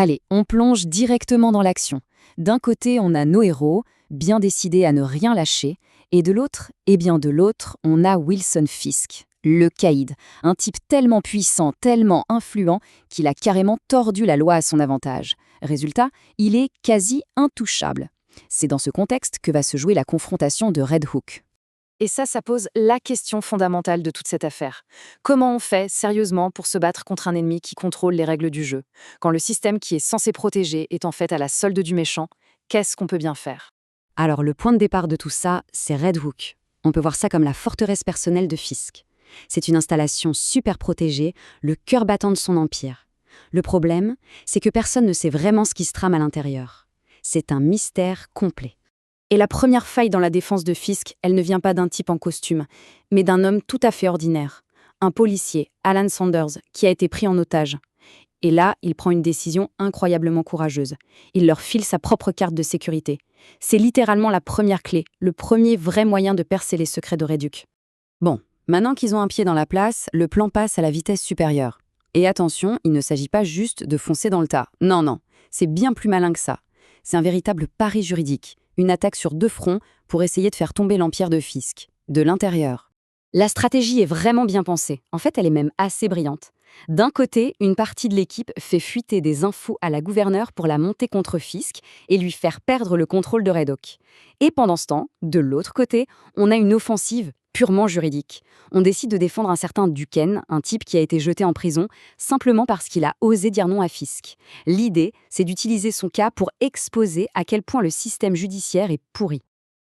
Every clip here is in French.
Allez, on plonge directement dans l'action. D'un côté, on a nos héros, bien décidés à ne rien lâcher, et de l'autre, on a Wilson Fisk, le caïd, un type tellement puissant, tellement influent, qu'il a carrément tordu la loi à son avantage. Résultat, il est quasi intouchable. C'est dans ce contexte que va se jouer la confrontation de Red Hook. Et ça pose la question fondamentale de toute cette affaire. Comment on fait, sérieusement, pour se battre contre un ennemi qui contrôle les règles du jeu? Quand le système qui est censé protéger est en fait à la solde du méchant, qu'est-ce qu'on peut bien faire? Alors, le point de départ de tout ça, c'est Red Hook. On peut voir ça comme la forteresse personnelle de Fisk. C'est une installation super protégée, le cœur battant de son empire. Le problème, c'est que personne ne sait vraiment ce qui se trame à l'intérieur. C'est un mystère complet. Et la première faille dans la défense de Fisk, elle ne vient pas d'un type en costume, mais d'un homme tout à fait ordinaire. Un policier, Alan Sanders, qui a été pris en otage. Et là, il prend une décision incroyablement courageuse. Il leur file sa propre carte de sécurité. C'est littéralement la première clé, le premier vrai moyen de percer les secrets de Red Hook. Bon, maintenant qu'ils ont un pied dans la place, le plan passe à la vitesse supérieure. Et attention, il ne s'agit pas juste de foncer dans le tas. Non, c'est bien plus malin que ça. C'est un véritable pari juridique. Une attaque sur deux fronts pour essayer de faire tomber l'empire de Fisk, de l'intérieur. La stratégie est vraiment bien pensée. En fait, elle est même assez brillante. D'un côté, une partie de l'équipe fait fuiter des infos à la gouverneure pour la monter contre Fisk et lui faire perdre le contrôle de Red Hook. Et pendant ce temps, de l'autre côté, on a une offensive purement juridique. On décide de défendre un certain Duquesne, un type qui a été jeté en prison, simplement parce qu'il a osé dire non à Fisk. L'idée, c'est d'utiliser son cas pour exposer à quel point le système judiciaire est pourri.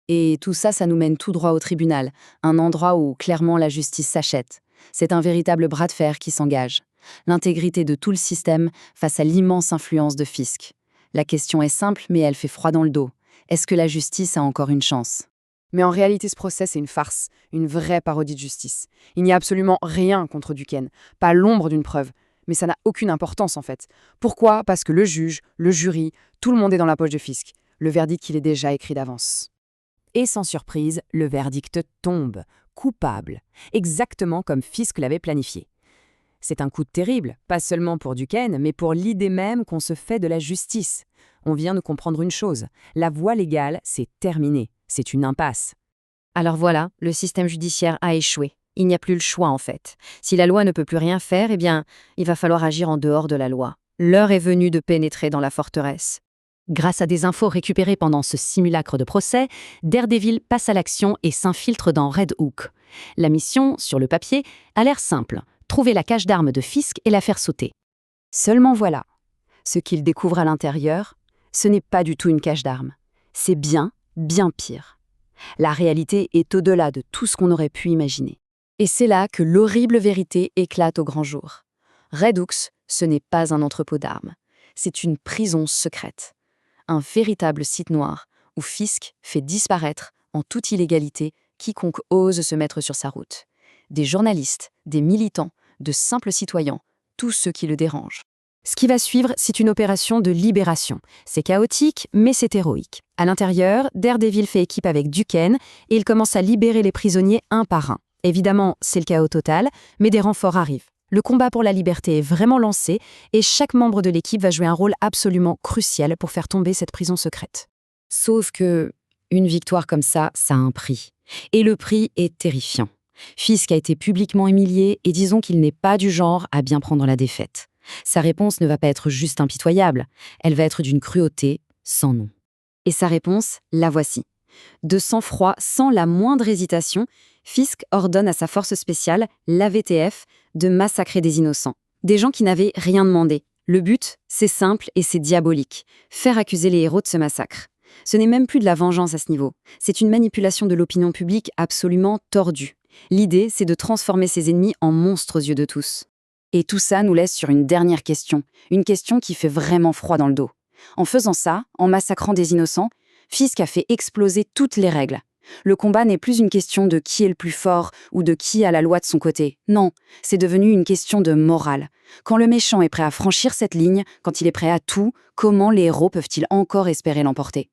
Et tout ça, ça nous mène tout droit au tribunal, un endroit où, clairement, la justice s'achète. C'est un véritable bras de fer qui s'engage. L'intégrité de tout le système face à l'immense influence de Fisk. La question est simple, mais elle fait froid dans le dos. Est-ce que la justice a encore une chance ? Mais en réalité, ce procès, c'est une farce, une vraie parodie de justice. Il n'y a absolument rien contre Duquesne, pas l'ombre d'une preuve. Mais ça n'a aucune importance, en fait. Pourquoi ? Parce que le juge, le jury, tout le monde est dans la poche de Fisk. Le verdict, il est déjà écrit d'avance. Et sans surprise, le verdict tombe, coupable, exactement comme Fisk l'avait planifié. C'est un coup terrible, pas seulement pour Duquesne, mais pour l'idée même qu'on se fait de la justice. On vient de comprendre une chose, la voie légale, c'est terminé. C'est une impasse. Alors voilà, le système judiciaire a échoué. Il n'y a plus le choix en fait. Si la loi ne peut plus rien faire, eh bien, il va falloir agir en dehors de la loi. L'heure est venue de pénétrer dans la forteresse. Grâce à des infos récupérées pendant ce simulacre de procès, Daredevil passe à l'action et s'infiltre dans Red Hook. La mission, sur le papier, a l'air simple. Trouver la cache d'armes de Fisk et la faire sauter. Seulement voilà, ce qu'il découvre à l'intérieur, ce n'est pas du tout une cache d'armes. C'est bien pire. La réalité est au-delà de tout ce qu'on aurait pu imaginer. Et c'est là que l'horrible vérité éclate au grand jour. Red Hook, ce n'est pas un entrepôt d'armes. C'est une prison secrète. Un véritable site noir où Fisk fait disparaître, en toute illégalité, quiconque ose se mettre sur sa route. Des journalistes, des militants, de simples citoyens, tous ceux qui le dérangent. Ce qui va suivre, c'est une opération de libération. C'est chaotique, mais c'est héroïque. À l'intérieur, Daredevil fait équipe avec Duquesne et il commence à libérer les prisonniers un par un. Évidemment, c'est le chaos total, mais des renforts arrivent. Le combat pour la liberté est vraiment lancé et chaque membre de l'équipe va jouer un rôle absolument crucial pour faire tomber cette prison secrète. Sauf que une victoire comme ça a un prix. Et le prix est terrifiant. Fisk a été publiquement humilié et disons qu'il n'est pas du genre à bien prendre la défaite. Sa réponse ne va pas être juste impitoyable, elle va être d'une cruauté sans nom. Et sa réponse, la voici. De sang-froid, sans la moindre hésitation, Fisk ordonne à sa force spéciale, l'AVTF, de massacrer des innocents. Des gens qui n'avaient rien demandé. Le but, c'est simple et c'est diabolique. Faire accuser les héros de ce massacre. Ce n'est même plus de la vengeance à ce niveau. C'est une manipulation de l'opinion publique absolument tordue. L'idée, c'est de transformer ses ennemis en monstres aux yeux de tous. Et tout ça nous laisse sur une dernière question. Une question qui fait vraiment froid dans le dos. En faisant ça, en massacrant des innocents, Fisk a fait exploser toutes les règles. Le combat n'est plus une question de qui est le plus fort ou de qui a la loi de son côté. Non, c'est devenu une question de morale. Quand le méchant est prêt à franchir cette ligne, quand il est prêt à tout, comment les héros peuvent-ils encore espérer l'emporter ?